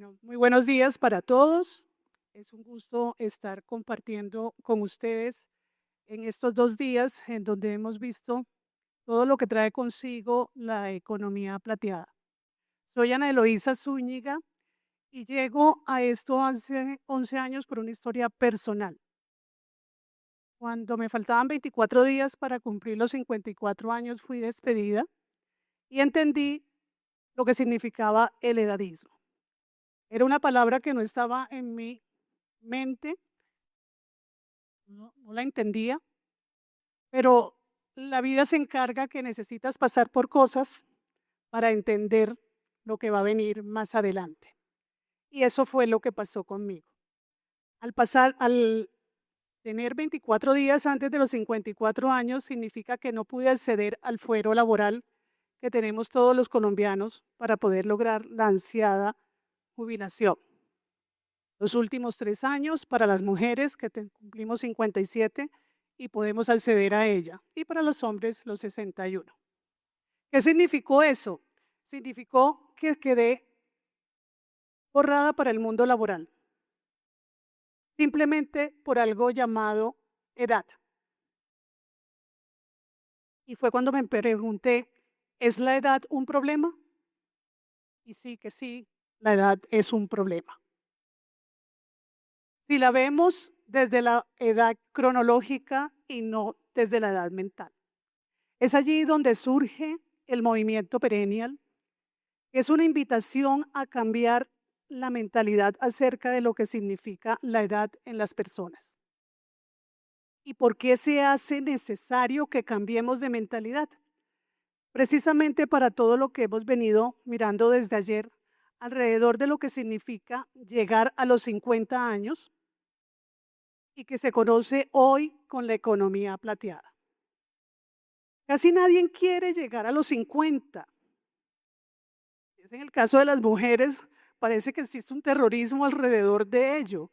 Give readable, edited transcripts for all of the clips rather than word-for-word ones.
Bueno, muy buenos días para todos. Es un gusto estar compartiendo con ustedes en estos 2 días en donde hemos visto todo lo que trae consigo la economía plateada. Soy Ana Eloísa Zúñiga y llego a esto hace 11 años por una historia personal. Cuando me faltaban 24 días para cumplir los 54 años, fui despedida y entendí lo que significaba el edadismo. Era una palabra que no estaba en mi mente, no la entendía, pero la vida se encarga que necesitas pasar por cosas para entender lo que va a venir más adelante. Y eso fue lo que pasó conmigo. Al tener 24 días antes de los 54 años, significa que no pude acceder al fuero laboral que tenemos todos los colombianos para poder lograr la ansiada jubilación. Los últimos 3 años para las mujeres que cumplimos 57 y podemos acceder a ella, y para los hombres los 61. ¿Qué significó eso? Significó que quedé borrada para el mundo laboral, simplemente por algo llamado edad. Y fue cuando me pregunté, ¿es la edad un problema? Y sí que sí, la edad es un problema. Si la vemos desde la edad cronológica y no desde la edad mental. Es allí donde surge el movimiento perennial. Es una invitación a cambiar la mentalidad acerca de lo que significa la edad en las personas. ¿Y por qué se hace necesario que cambiemos de mentalidad? Precisamente para todo lo que hemos venido mirando desde ayer, alrededor de lo que significa llegar a los 50 años y que se conoce hoy con la economía plateada. Casi nadie quiere llegar a los 50. Es en el caso de las mujeres, parece que existe un terrorismo alrededor de ello.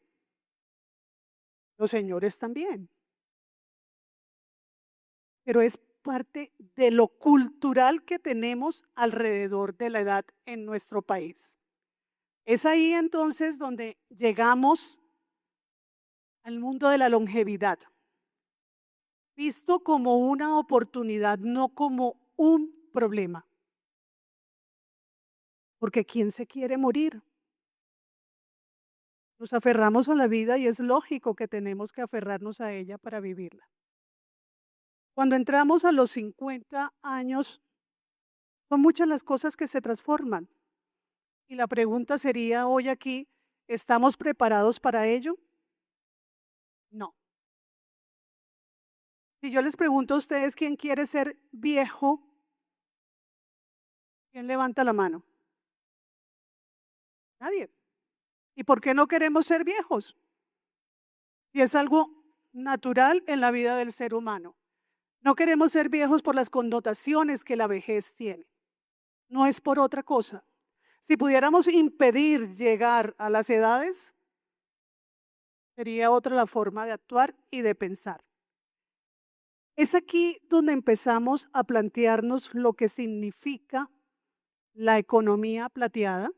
Los señores también. Pero es parte de lo cultural que tenemos alrededor de la edad en nuestro país. Es ahí entonces donde llegamos al mundo de la longevidad, visto como una oportunidad, no como un problema. Porque ¿quién se quiere morir? Nos aferramos a la vida y es lógico que tenemos que aferrarnos a ella para vivirla. Cuando entramos a los 50 años, son muchas las cosas que se transforman. Y la pregunta sería hoy aquí, ¿estamos preparados para ello? No. Si yo les pregunto a ustedes quién quiere ser viejo, ¿quién levanta la mano? Nadie. ¿Y por qué no queremos ser viejos? Y es algo natural en la vida del ser humano. No queremos ser viejos por las connotaciones que la vejez tiene. No es por otra cosa. Si pudiéramos impedir llegar a las edades, sería otra la forma de actuar y de pensar. Es aquí donde empezamos a plantearnos lo que significa la economía plateada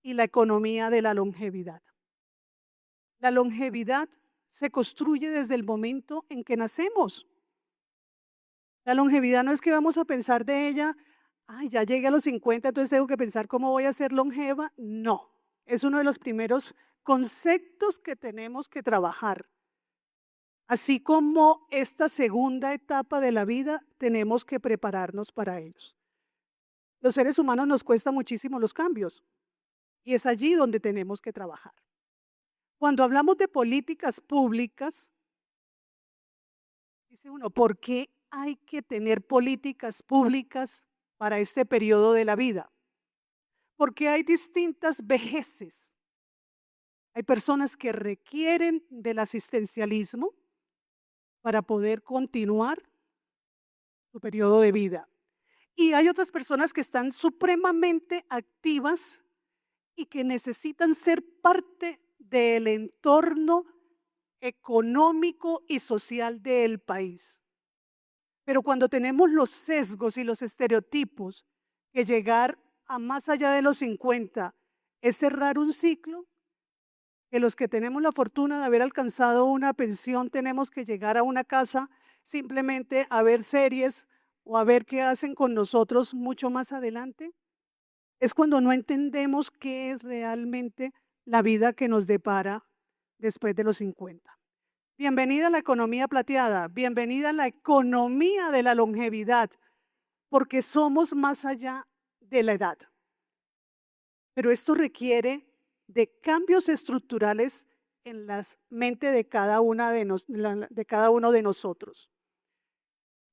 y la economía de la longevidad. La longevidad se construye desde el momento en que nacemos. La longevidad no es que vamos a pensar de ella, ay, ya llegué a los 50, entonces tengo que pensar cómo voy a ser longeva. No, es uno de los primeros conceptos que tenemos que trabajar. Así como esta segunda etapa de la vida, tenemos que prepararnos para ellos. Los seres humanos nos cuesta muchísimo los cambios y es allí donde tenemos que trabajar. Cuando hablamos de políticas públicas, dice uno, ¿por qué hay que tener políticas públicas para este periodo de la vida? Porque hay distintas vejeces. Hay personas que requieren del asistencialismo para poder continuar su periodo de vida. Y hay otras personas que están supremamente activas y que necesitan ser parte del entorno económico y social del país. Pero cuando tenemos los sesgos y los estereotipos que llegar a más allá de los 50 es cerrar un ciclo que los que tenemos la fortuna de haber alcanzado una pensión tenemos que llegar a una casa simplemente a ver series o a ver qué hacen con nosotros mucho más adelante. Es cuando no entendemos qué es realmente la vida que nos depara después de los 50. Bienvenida a la economía plateada, bienvenida a la economía de la longevidad, porque somos más allá de la edad. Pero esto requiere de cambios estructurales en la mente de cada, de cada uno de nosotros.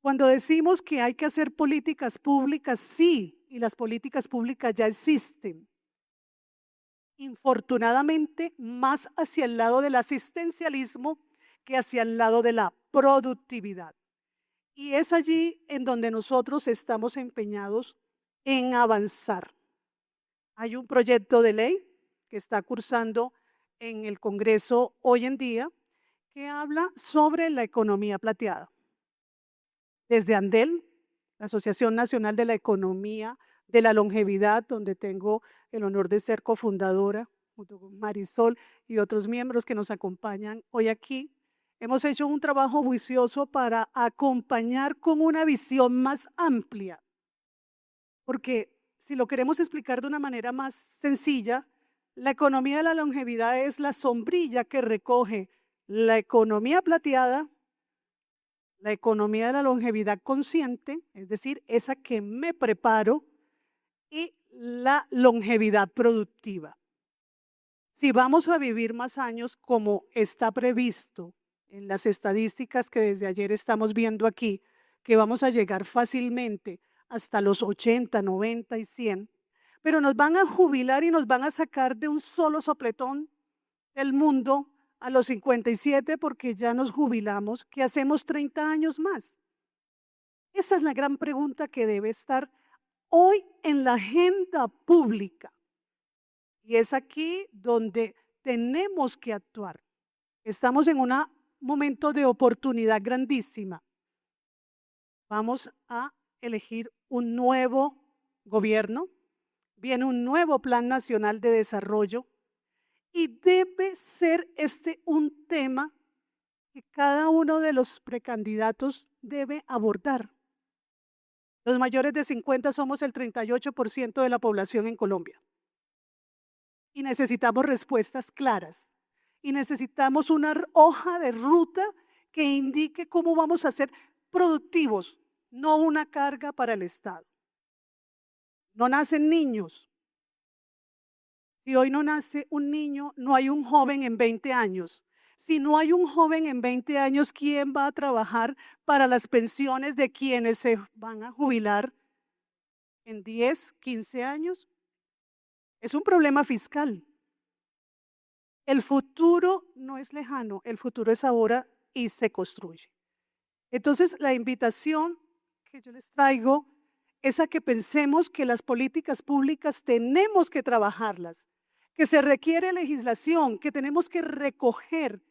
Cuando decimos que hay que hacer políticas públicas, sí, y las políticas públicas ya existen. Infortunadamente, más hacia el lado del asistencialismo que hacia el lado de la productividad. Y es allí en donde nosotros estamos empeñados en avanzar. Hay un proyecto de ley que está cursando en el Congreso hoy en día que habla sobre la economía plateada. Desde ANDEL, la Asociación Nacional de la Economía de la Longevidad, donde tengo el honor de ser cofundadora, junto con Marisol y otros miembros que nos acompañan hoy aquí, hemos hecho un trabajo juicioso para acompañar con una visión más amplia, porque si lo queremos explicar de una manera más sencilla, la economía de la longevidad es la sombrilla que recoge la economía plateada, la economía de la longevidad consciente, es decir, esa que me preparo, y la longevidad productiva. Si vamos a vivir más años como está previsto en las estadísticas que desde ayer estamos viendo aquí, que vamos a llegar fácilmente hasta los 80, 90 y 100, pero nos van a jubilar y nos van a sacar de un solo sopletón del mundo a los 57 porque ya nos jubilamos, ¿qué hacemos 30 años más? Esa es la gran pregunta que debe estar hoy en la agenda pública. Y es aquí donde tenemos que actuar. Estamos en un momento de oportunidad grandísima. Vamos a elegir un nuevo gobierno, viene un nuevo Plan Nacional de Desarrollo y debe ser este un tema que cada uno de los precandidatos debe abordar. Los mayores de 50 somos el 38% de la población en Colombia. Y necesitamos respuestas claras. Y necesitamos una hoja de ruta que indique cómo vamos a ser productivos, no una carga para el Estado. No nacen niños. Si hoy no nace un niño, no hay un joven en 20 años. Si no hay un joven en 20 años, ¿quién va a trabajar para las pensiones de quienes se van a jubilar en 10, 15 años? Es un problema fiscal. El futuro no es lejano, el futuro es ahora y se construye. Entonces, la invitación que yo les traigo es a que pensemos que las políticas públicas tenemos que trabajarlas, que se requiere legislación, que tenemos que recoger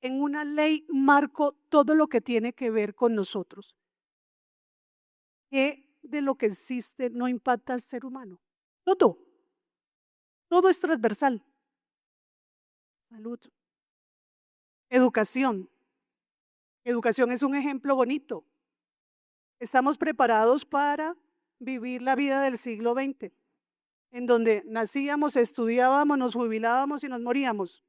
en una ley marco todo lo que tiene que ver con nosotros. ¿Qué de lo que existe no impacta al ser humano? Todo es transversal. Salud, educación. Educación es un ejemplo bonito. Estamos preparados para vivir la vida del siglo XX, en donde nacíamos, estudiábamos, nos jubilábamos y nos moríamos.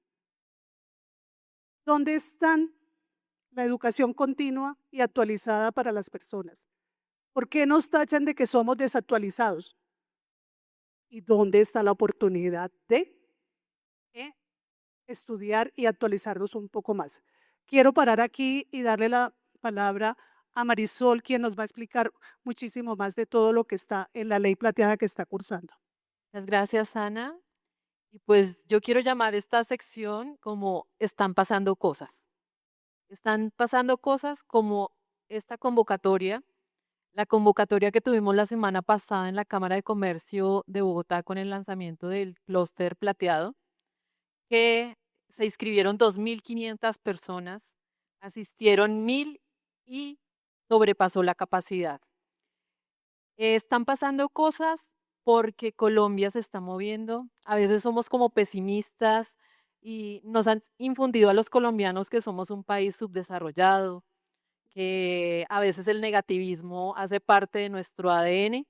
¿Dónde están la educación continua y actualizada para las personas? ¿Por qué nos tachan de que somos desactualizados? ¿Y dónde está la oportunidad de estudiar y actualizarnos un poco más? Quiero parar aquí y darle la palabra a Marisol, quien nos va a explicar muchísimo más de todo lo que está en la ley plateada que está cursando. Muchas gracias, Ana. Y pues yo quiero llamar esta sección como están pasando cosas. Están pasando cosas como esta convocatoria, la convocatoria que tuvimos la semana pasada en la Cámara de Comercio de Bogotá con el lanzamiento del clúster plateado, que se inscribieron 2.500 personas, asistieron 1.000 y sobrepasó la capacidad. Están pasando cosas porque Colombia se está moviendo. A veces somos como pesimistas y nos han infundido a los colombianos que somos un país subdesarrollado, que a veces el negativismo hace parte de nuestro ADN,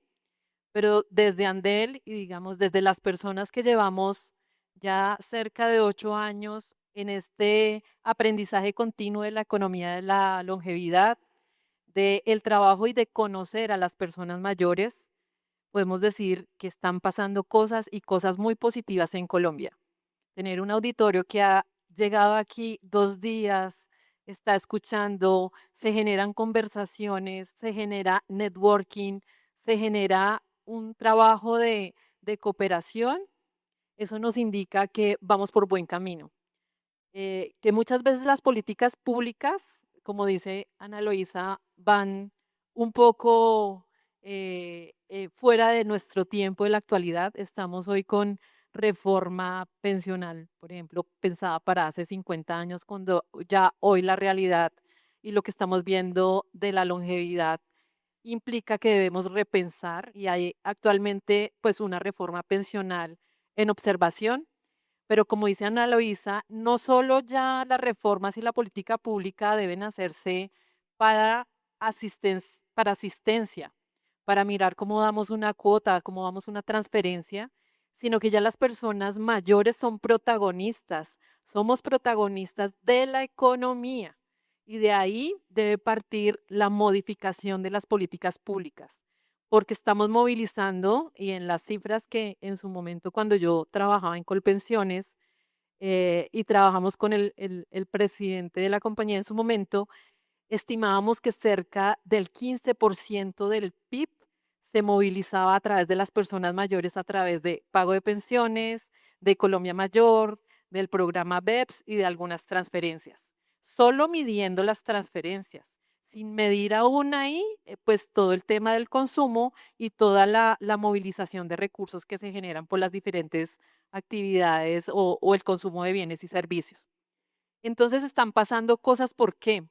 pero desde Andel y digamos desde las personas que llevamos ya cerca de 8 años en este aprendizaje continuo de la economía de la longevidad, de el trabajo y de conocer a las personas mayores, podemos decir que están pasando cosas y cosas muy positivas en Colombia. Tener un auditorio que ha llegado aquí 2 días, está escuchando, se generan conversaciones, se genera networking, se genera un trabajo de cooperación, eso nos indica que vamos por buen camino. Que muchas veces las políticas públicas, como dice Ana Loísa, van un poco fuera de nuestro tiempo de la actualidad. Estamos hoy con reforma pensional, por ejemplo, pensada para hace 50 años, cuando ya hoy la realidad y lo que estamos viendo de la longevidad implica que debemos repensar y hay actualmente pues una reforma pensional en observación, pero como dice Ana Luisa, no solo ya las reformas y la política pública deben hacerse para, para asistencia, para mirar cómo damos una cuota, cómo damos una transferencia, sino que ya las personas mayores son protagonistas, somos protagonistas de la economía y de ahí debe partir la modificación de las políticas públicas, porque estamos movilizando y en las cifras que en su momento cuando yo trabajaba en Colpensiones y trabajamos con el presidente de la compañía en su momento, estimábamos que cerca del 15% del PIB se movilizaba a través de las personas mayores, a través de pago de pensiones, de Colombia Mayor, del programa BEPS y de algunas transferencias. Solo midiendo las transferencias, sin medir aún ahí, pues todo el tema del consumo y toda la movilización de recursos que se generan por las diferentes actividades o el consumo de bienes y servicios. Entonces están pasando cosas, ¿por qué?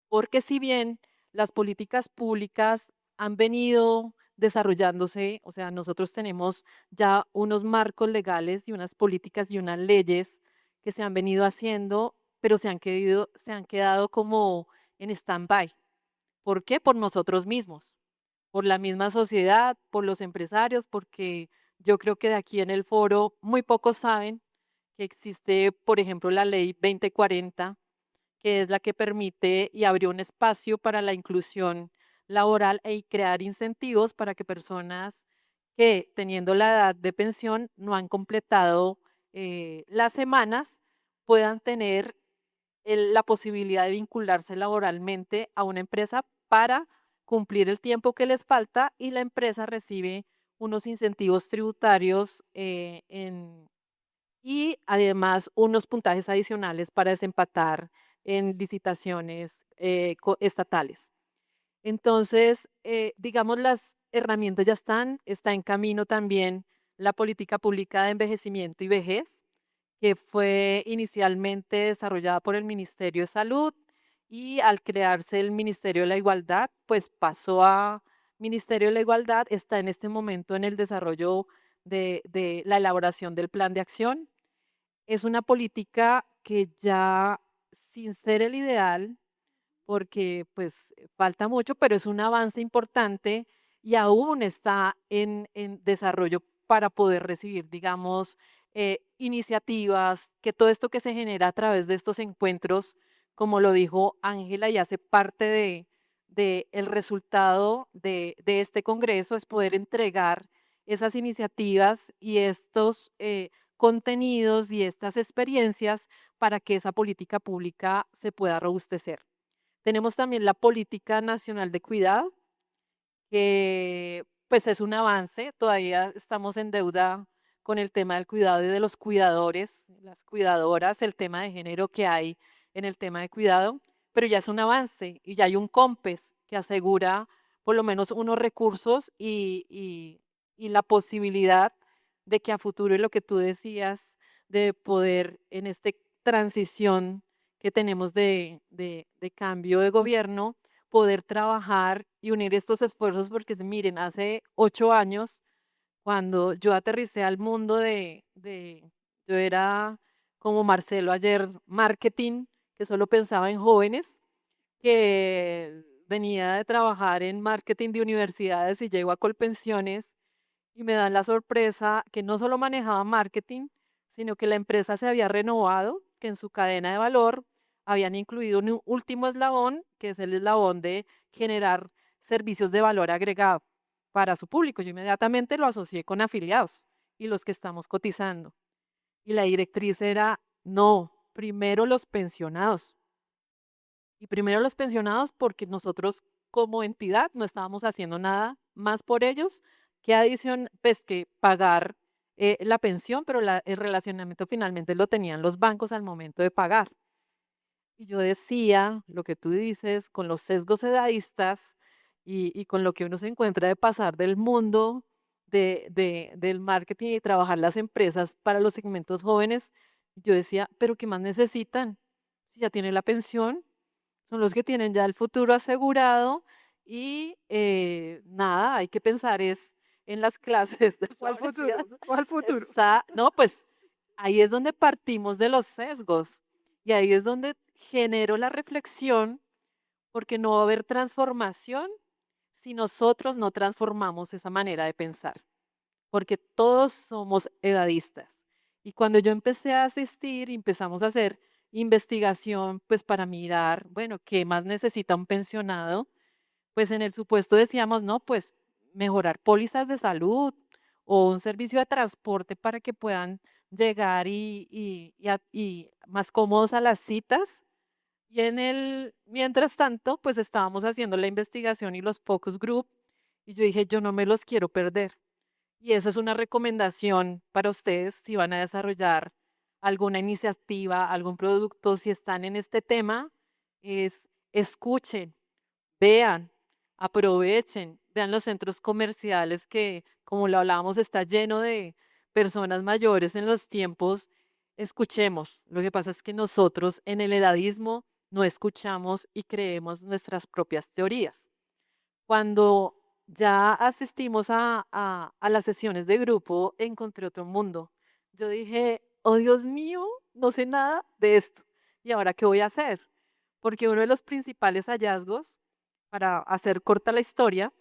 Porque si bien las políticas públicas han venido desarrollándose, o sea, nosotros tenemos ya unos marcos legales y unas políticas y unas leyes que se han venido haciendo, pero se han quedado como en stand-by. ¿Por qué? Por nosotros mismos, por la misma sociedad, por los empresarios, porque yo creo que de aquí en el foro muy pocos saben que existe, por ejemplo, la ley 2040 que es la que permite y abrió un espacio para la inclusión laboral y crear incentivos para que personas que teniendo la edad de pensión no han completado las semanas puedan tener la posibilidad de vincularse laboralmente a una empresa para cumplir el tiempo que les falta y la empresa recibe unos incentivos tributarios y además unos puntajes adicionales para desempatar en licitaciones estatales. Entonces, digamos, las herramientas ya están, está en camino también la política pública de envejecimiento y vejez, que fue inicialmente desarrollada por el Ministerio de Salud y al crearse el Ministerio de la Igualdad, pues pasó a Ministerio de la Igualdad, está en este momento en el desarrollo de la elaboración del plan de acción. Es una política que ya, sin ser el ideal, porque pues falta mucho, pero es un avance importante y aún está en desarrollo para poder recibir, digamos, iniciativas, que todo esto que se genera a través de estos encuentros, como lo dijo Ángela, y hace parte de el resultado de este congreso, es poder entregar esas iniciativas y estos contenidos y estas experiencias para que esa política pública se pueda robustecer. Tenemos también la Política Nacional de Cuidado, que pues es un avance, todavía estamos en deuda con el tema del cuidado y de los cuidadores, las cuidadoras, el tema de género que hay en el tema de cuidado, pero ya es un avance y ya hay un COMPES que asegura por lo menos unos recursos y la posibilidad de que a futuro, y lo que tú decías, de poder en esta transición que tenemos de cambio de gobierno, poder trabajar y unir estos esfuerzos, porque miren, hace 8 años Cuando yo aterricé al mundo yo era como Marcelo ayer, marketing, que solo pensaba en jóvenes, que venía de trabajar en marketing de universidades y llego a Colpensiones y me dan la sorpresa que no solo manejaba marketing, sino que la empresa se había renovado, que en su cadena de valor habían incluido un último eslabón, que es el eslabón de generar servicios de valor agregado para su público. Yo inmediatamente lo asocié con afiliados y los que estamos cotizando. Y la directriz era, no, primero los pensionados. Y primero los pensionados porque nosotros como entidad no estábamos haciendo nada más por ellos que adición, pues que pagar la pensión, pero el relacionamiento finalmente lo tenían los bancos al momento de pagar. Y yo decía, lo que tú dices, con los sesgos edadistas y con lo que uno se encuentra de pasar del mundo del marketing y trabajar las empresas para los segmentos jóvenes, yo decía, pero ¿qué más necesitan? Si ya tienen la pensión, son los que tienen ya el futuro asegurado y nada, hay que pensar es en las clases de ¿Cuál futuro? universidad. ¿Cuál futuro? No, pues ahí es donde partimos de los sesgos y ahí es donde genero la reflexión porque no va a haber transformación si nosotros no transformamos esa manera de pensar, porque todos somos edadistas. Y cuando yo empecé a asistir, empezamos a hacer investigación, pues para mirar, bueno, ¿qué más necesita un pensionado? Pues en el supuesto decíamos, no, pues mejorar pólizas de salud o un servicio de transporte para que puedan llegar y más cómodos a las citas. Y mientras tanto, pues estábamos haciendo la investigación y los focus group y yo dije, yo no me los quiero perder. Y esa es una recomendación para ustedes si van a desarrollar alguna iniciativa, algún producto, si están en este tema, es escuchen, vean, aprovechen, vean los centros comerciales que, como lo hablábamos, está lleno de personas mayores en los tiempos. Escuchemos. Lo que pasa es que nosotros en el edadismo no escuchamos y creemos nuestras propias teorías. Cuando ya asistimos a las sesiones de grupo, encontré otro mundo. Yo dije, oh Dios mío, no sé nada de esto. ¿Y ahora qué voy a hacer? Porque uno de los principales hallazgos, para hacer corta la historia,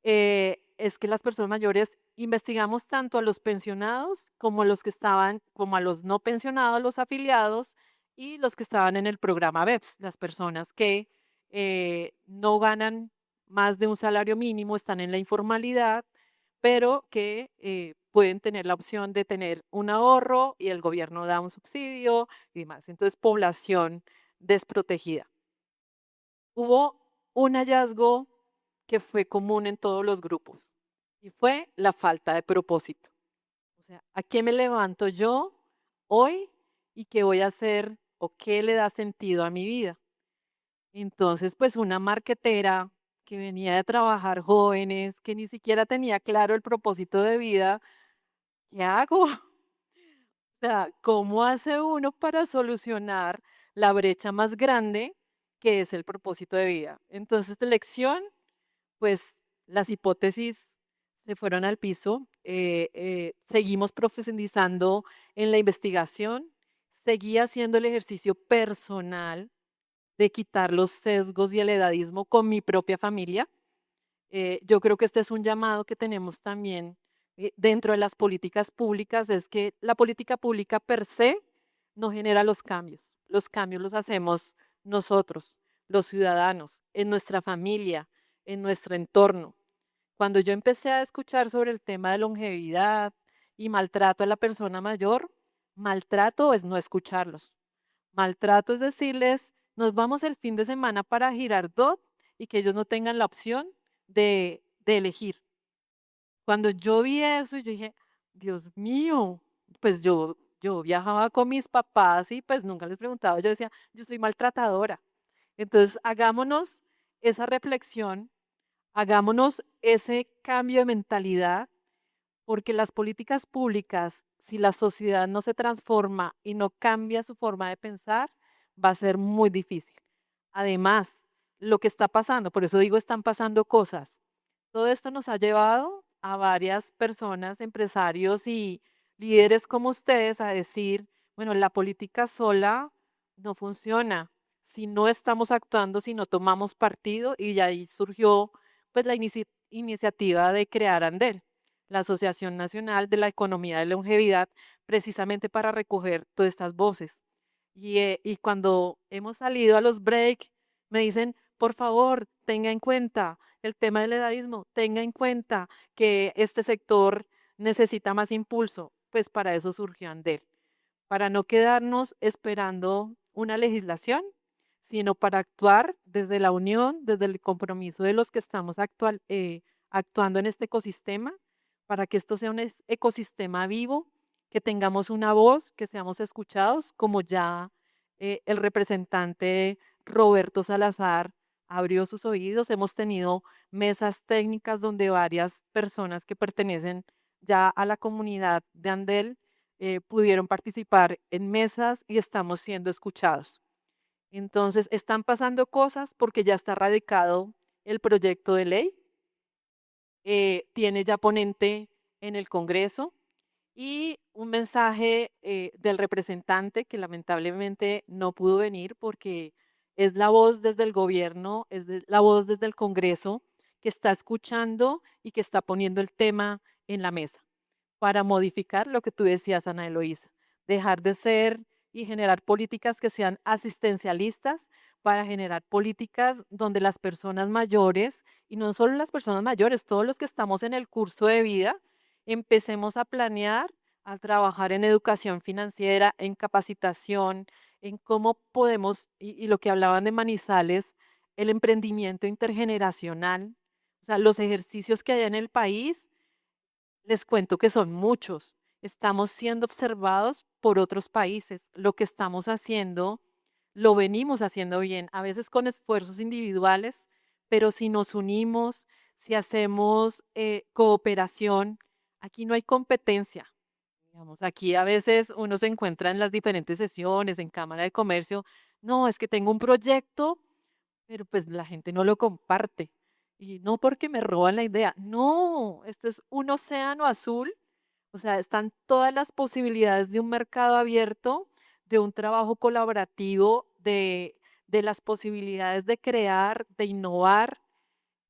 es que las personas mayores investigamos tanto a los pensionados como a los que estaban, como a los no pensionados, los afiliados y los que estaban en el programa BEPS, las personas que no ganan más de un salario mínimo, están en la informalidad, pero que pueden tener la opción de tener un ahorro y el gobierno da un subsidio y demás. Entonces, población desprotegida. Hubo un hallazgo que fue común en todos los grupos y fue la falta de propósito. O sea, ¿a qué me levanto yo hoy y qué voy a hacer o qué le da sentido a mi vida? Entonces, pues una marketera que venía de trabajar jóvenes, que ni siquiera tenía claro el propósito de vida, ¿qué hago? O sea, ¿cómo hace uno para solucionar la brecha más grande que es el propósito de vida? Entonces, de lección, pues las hipótesis se fueron al piso, seguimos profundizando en la investigación, seguí haciendo el ejercicio personal de quitar los sesgos y el edadismo con mi propia familia. Yo creo que este es un llamado que tenemos también dentro de las políticas públicas, es que la política pública per se no genera los cambios los hacemos nosotros, los ciudadanos, en nuestra familia, en nuestro entorno. Cuando yo empecé a escuchar sobre el tema de longevidad y maltrato a la persona mayor, maltrato es no escucharlos. Maltrato es decirles, nos vamos el fin de semana para Girardot y que ellos no tengan la opción de elegir. Cuando yo vi eso, yo dije, Dios mío, pues yo viajaba con mis papás y pues nunca les preguntaba, yo decía, yo soy maltratadora. Entonces, hagámonos esa reflexión, hagámonos ese cambio de mentalidad, porque las políticas públicas, si la sociedad no se transforma y no cambia su forma de pensar, va a ser muy difícil. Además, lo que está pasando, por eso digo, están pasando cosas. Todo esto nos ha llevado a varias personas, empresarios y líderes como ustedes a decir, bueno, la política sola no funciona si no estamos actuando, si no tomamos partido y de ahí surgió pues la iniciativa de crear Andel, la Asociación Nacional de la Economía de Longevidad, precisamente para recoger todas estas voces. Y cuando hemos salido a los break, me dicen, por favor, tenga en cuenta el tema del edadismo, tenga en cuenta que este sector necesita más impulso. Pues para eso surgió Andel, para no quedarnos esperando una legislación, sino para actuar desde la unión, desde el compromiso de los que estamos actuando en este ecosistema, para que esto sea un ecosistema vivo, que tengamos una voz, que seamos escuchados, como ya el representante Roberto Salazar abrió sus oídos. Hemos tenido mesas técnicas donde varias personas que pertenecen ya a la comunidad de Andel pudieron participar en mesas y estamos siendo escuchados. Entonces, están pasando cosas porque ya está radicado el proyecto de ley, tiene ya ponente en el Congreso y un mensaje del representante que lamentablemente no pudo venir porque es la voz desde el gobierno, la voz desde el Congreso que está escuchando y que está poniendo el tema en la mesa para modificar lo que tú decías, Ana Eloísa, dejar de ser y generar políticas que sean asistencialistas para generar políticas donde las personas mayores, y no solo las personas mayores, todos los que estamos en el curso de vida, empecemos a planear, a trabajar en educación financiera, en capacitación, en cómo podemos, y lo que hablaban de Manizales, el emprendimiento intergeneracional, o sea, los ejercicios que hay en el país les cuento que son muchos. Estamos siendo observados por otros países. Lo que estamos haciendo, lo venimos haciendo bien, a veces con esfuerzos individuales, pero si nos unimos, si hacemos cooperación, aquí no hay competencia. Digamos, aquí a veces uno se encuentra en las diferentes sesiones, en Cámara de Comercio, no, es que tengo un proyecto, pero pues la gente no lo comparte. Y no porque me roban la idea, no, esto es un océano azul, o sea, están todas las posibilidades de un mercado abierto, de un trabajo colaborativo, de las posibilidades de crear, de innovar,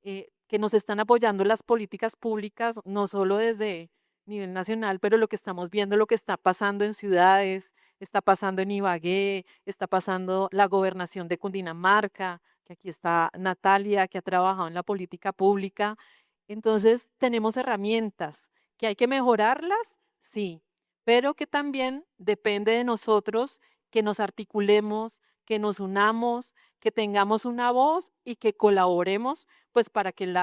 que nos están apoyando las políticas públicas, no solo desde nivel nacional, pero lo que estamos viendo, lo que está pasando en ciudades, está pasando en Ibagué, está pasando la gobernación de Cundinamarca, que aquí está Natalia, que ha trabajado en la política pública. Entonces, tenemos herramientas que hay que mejorarlas, sí, pero que también depende de nosotros que nos articulemos, que nos unamos, que tengamos una voz y que colaboremos pues para que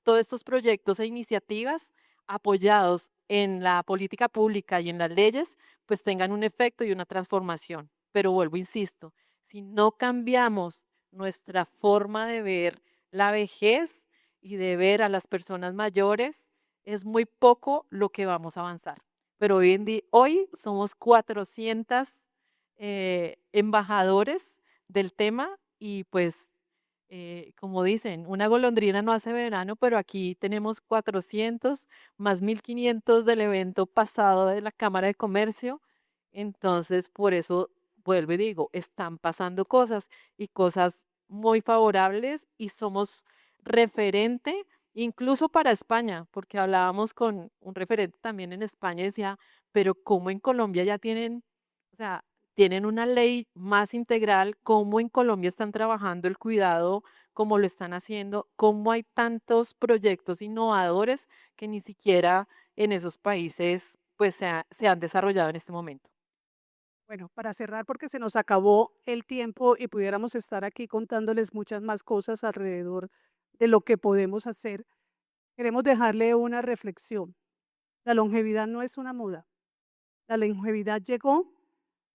todos estos proyectos e iniciativas apoyados en la política pública y en las leyes, pues tengan un efecto y una transformación. Pero vuelvo, insisto, si no cambiamos nuestra forma de ver la vejez y de ver a las personas mayores, es muy poco lo que vamos a avanzar. Pero hoy somos 400 embajadores del tema y pues como dicen, una golondrina no hace verano, pero aquí tenemos 400 más 1.500 del evento pasado de la Cámara de Comercio. Entonces, por eso vuelvo y digo, están pasando cosas y cosas muy favorables y somos referente incluso para España, porque hablábamos con un referente también en España y decía, pero ¿cómo en Colombia ya tienen, o sea, tienen una ley más integral, cómo en Colombia están trabajando el cuidado, cómo lo están haciendo, cómo hay tantos proyectos innovadores que ni siquiera en esos países pues se han desarrollado en este momento? Bueno, para cerrar, porque se nos acabó el tiempo y pudiéramos estar aquí contándoles muchas más cosas alrededor de lo que podemos hacer, queremos dejarle una reflexión. La longevidad no es una moda. La longevidad llegó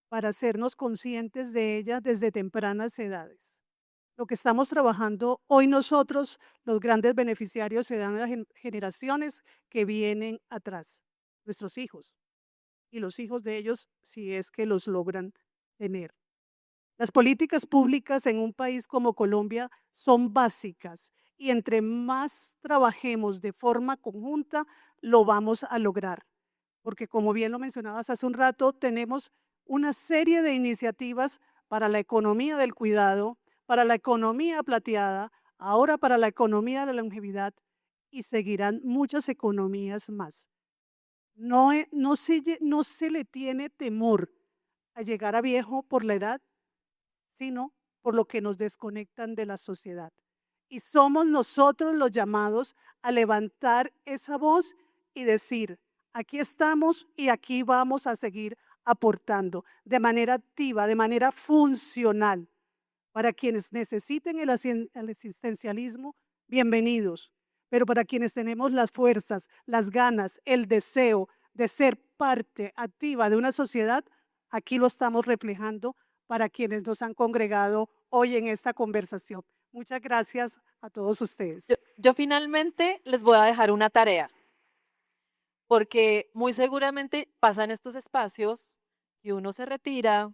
para hacernos conscientes de ella desde tempranas edades. Lo que estamos trabajando hoy nosotros, los grandes beneficiarios, se dan a las generaciones que vienen atrás, nuestros hijos y los hijos de ellos, si es que los logran tener. Las políticas públicas en un país como Colombia son básicas y entre más trabajemos de forma conjunta, lo vamos a lograr. Porque como bien lo mencionabas hace un rato, tenemos una serie de iniciativas para la economía del cuidado, para la economía plateada, ahora para la economía de la longevidad y seguirán muchas economías más. No se le tiene temor a llegar a viejo por la edad, sino por lo que nos desconectan de la sociedad. Y somos nosotros los llamados a levantar esa voz y decir, aquí estamos y aquí vamos a seguir aportando de manera activa, de manera funcional. Para quienes necesiten el asistencialismo, bienvenidos. Pero para quienes tenemos las fuerzas, las ganas, el deseo de ser parte activa de una sociedad, aquí lo estamos reflejando para quienes nos han congregado hoy en esta conversación. Muchas gracias a todos ustedes. Yo finalmente les voy a dejar una tarea, porque muy seguramente pasan estos espacios y uno se retira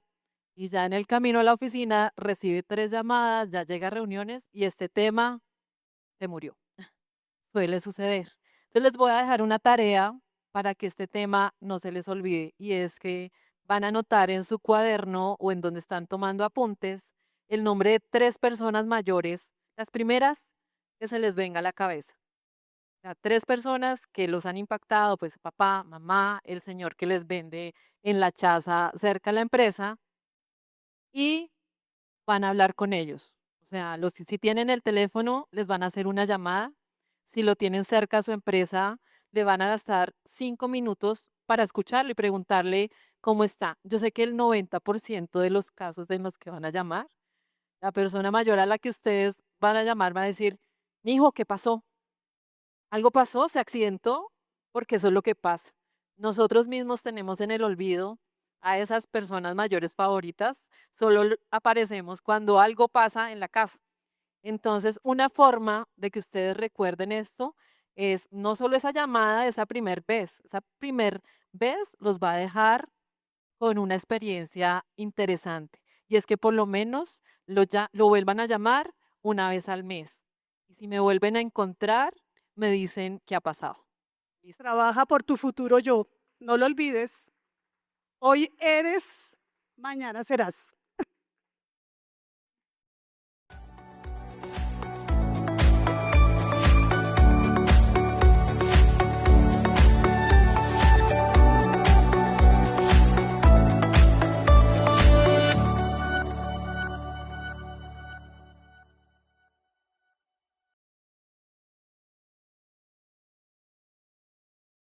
y ya en el camino a la oficina recibe 3 llamadas, ya llega a reuniones y este tema se murió. Suele suceder. Entonces les voy a dejar una tarea para que este tema no se les olvide y es que van a anotar en su cuaderno o en donde están tomando apuntes el nombre de 3 personas mayores, las primeras que se les venga a la cabeza. O sea, 3 personas que los han impactado, pues papá, mamá, el señor que les vende en la chaza cerca de la empresa y van a hablar con ellos. O sea, si tienen el teléfono, les van a hacer una llamada. Si lo tienen cerca a su empresa, le van a gastar 5 minutos para escucharlo y preguntarle cómo está. Yo sé que el 90% de los casos en los que van a llamar, la persona mayor a la que ustedes van a llamar va a decir, mi hijo, ¿qué pasó? ¿Algo pasó? ¿Se accidentó? Porque eso es lo que pasa. Nosotros mismos tenemos en el olvido a esas personas mayores favoritas, solo aparecemos cuando algo pasa en la casa. Entonces, una forma de que ustedes recuerden esto es no solo esa llamada, esa primer vez los va a dejar con una experiencia interesante. Y es que por lo menos lo vuelvan a llamar una vez al mes. Y si me vuelven a encontrar, me dicen qué ha pasado. ¿Listo? Trabaja por tu futuro yo. No lo olvides. Hoy eres, mañana serás.